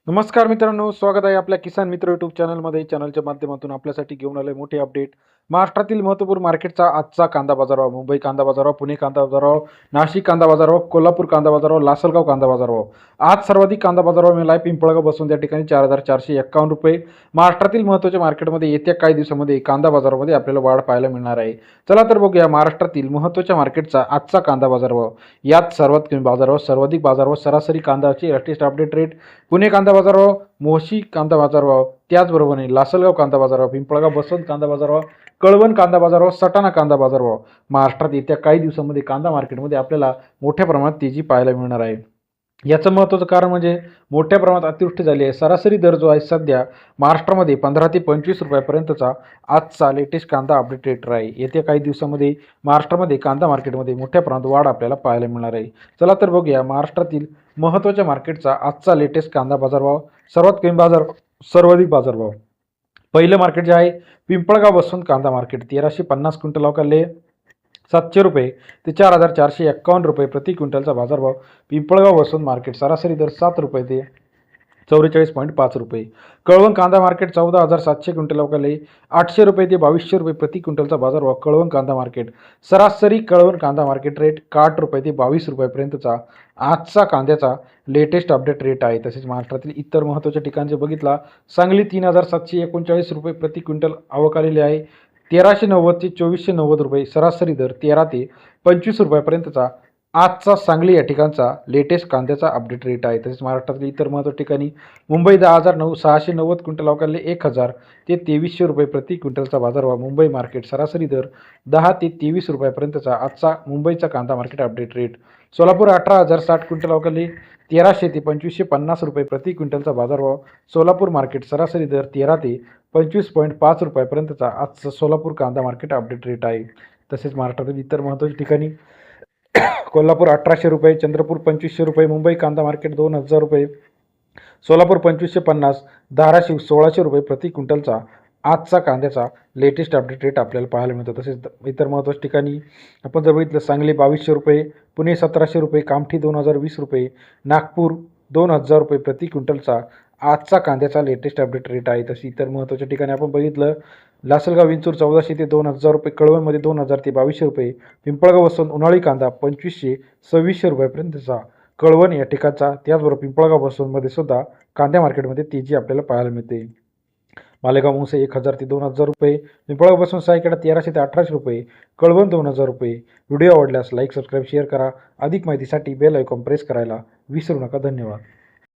नमस्कार मित्रांनो, स्वागत आहे आपल्या किसान मित्र यूट्यूब चॅनलमध्ये. चॅनलच्या माध्यमातून आपल्यासाठी घेऊन आले मोठे अपडेट. महाराष्ट्रातील महत्त्वपूर्ण मार्केटचा आजचा कांदा बाजारभाव. मुंबई कांदा बाजारभाव, पुणे कांदा बाजारभाव, नाशिक कांदा बाजारभाव, कोल्हापूर कांदा बाजारभाव, लासलगाव कांदा बाजारभाव. आज सर्वाधिक कांदा बाजारभाव मिळाला आहे पिंपळगाव बसून, त्या ठिकाणी 4,451 रुपये. महाराष्ट्रातील महत्त्वाच्या मार्केटमध्ये येत्या काही दिवसामध्ये कांदा बाजारामध्ये आपल्याला वाढ पाहायला मिळणार आहे. चला तर बघूया महाराष्ट्रातील महत्त्वाच्या मार्केटचा आजचा कांदा बाजारभाव. यात सर्वात कमी बाजारभाव, सर्वाधिक बाजारभाव, सरासरी कांद्याची लेटेस्ट अपडेट रेट, पुणे कांदा बाजारभाव, मोशी कांदा बाजारभाव, त्याचबरोबरीने लासलगाव कांदा बाजारभाव, पिंपळगाव बसवंत कांदा बाजारभाव, कळवण कांदा बाजारभाव, सटाणा कांदा बाजारभाव. महाराष्ट्रात येत्या काही दिवसांमध्ये कांदा मार्केटमध्ये आपल्याला मोठ्या प्रमाणात तेजी पाहायला मिळणार आहे. याचं महत्त्वाचं कारण म्हणजे मोठ्या प्रमाणात अतिवृष्टी झाली आहे. सरासरी दर जो आहे सध्या महाराष्ट्रामध्ये 15 ते 25 रुपयापर्यंतचा आजचा लेटेस्ट कांदा अपडेट रेट आहे. येत्या काही दिवसामध्ये महाराष्ट्रामध्ये कांदा मार्केटमध्ये मोठ्या प्रमाणात वाढ आपल्याला पाहायला मिळणार आहे. चला तर बघूया महाराष्ट्रातील महत्त्वाच्या मार्केटचा आजचा लेटेस्ट कांदा बाजारभाव. सर्वात कमी बाजार, सर्वाधिक बाजारभाव. पहिलं मार्केट जे आहे पिंपळगाव बसून कांदा मार्केट 1350 क्विंटल अवकाले 700 रुपये ते 4,451 रुपये प्रति क्विंटलचा बाजारभाव. पिंपळगाव बसून मार्केट सरासरी दर 7 रुपये ते 44.5 रुपये. कळवण कांदा मार्केट 14,700 क्विंटल अवकाले 800 रुपये ते 2200 रुपये प्रति क्विंटलचा बाजारभाव. कळवण कांदा मार्केट सरासरी कळवण कांदा मार्केट रेट 8 रुपये ते 22 रुपयापर्यंतचा आजचा कांद्याचा लेटेस्ट अपडेट रेट आहे. तसेच महाराष्ट्रातील इतर महत्त्वाच्या ठिकाणचे बघितला, सांगली 3,739 रुपये प्रति क्विंटल आवक आलेली आहे. 1,390 ते 2,490 रुपये सरासरी दर 13 ते 25 रुपयापर्यंतचा आजचा सांगली या ठिकाणचा लेटेस्ट कांद्याचा अपडेट रेट आहे. तसेच महाराष्ट्रातील इतर महत्त्वाच्या ठिकाणी मुंबई 10,690 क्विंटल अवकाले 1,000 ते 2,300 रुपये प्रति क्विंटलचा बाजारभाव. मुंबई मार्केट सरासरी दर 10 ते 23 रुपयापर्यंतचा आजचा मुंबईचा कांदा market update rate. Solapur 18,060 quintal अवकाले 1,300 ते 2,550 रुपये प्रति क्विंटलचा बाजारभाव. सोलापूर मार्केट सरासरी दर 13 ते 25.5 रुपयापर्यंतचा आजचा सोलापूर कांदा मार्केट अपडेट रेट आहे. तसेच महाराष्ट्रातील इतर महत्त्वाच्या ठिकाणी कोल्हापूर 1,800 रुपये, चंद्रपूर 2,500 रुपये, मुंबई कांदा मार्केट 2,000 रुपये, सोलापूर 2,550, धाराशिव 1,600 रुपये प्रति क्विंटलचा आजचा कांद्याचा लेटेस्ट अपडेट रेट आपल्याला पाहायला मिळतो. तसेच इतर महत्त्वाच्या ठिकाणी आपण जर बघितलं, सांगली 2,200 रुपये, पुणे 1,700 रुपये, कामठी 2,020 रुपये, नागपूर 2,000 रुपये प्रति क्विंटलचा आजचा कांद्याचा लेटेस्ट अपडेट रेट आहे. तशी इतर महत्त्वाच्या ठिकाणी आपण बघितलं, लासलगाव विंचूर 1,400 ते 2,000 रुपये, कळवणमध्ये 2,000 ते 2,200 रुपये, पिंपळगाव बसून उन्हाळी कांदा 2,500-2,600 रुपयापर्यंतचा कळवण या ठिकाणचा. त्याचबरोबर पिंपळगाव बसूनमध्ये सुद्धा कांद्या मार्केटमध्ये तेजी आपल्याला पाहायला मिळते. मालेगाव मुंसे 1,000 ते 2,000 रुपये, पिंपळगाव बसून सायकडा 1,300 ते 1,800 रुपये, कळवण 2,000 रुपये. व्हिडिओ आवडल्यास लाईक, सबस्क्राईब, शेअर करा. अधिक माहितीसाठी बेल आयकॉन प्रेस करायला विसरू नका. धन्यवाद.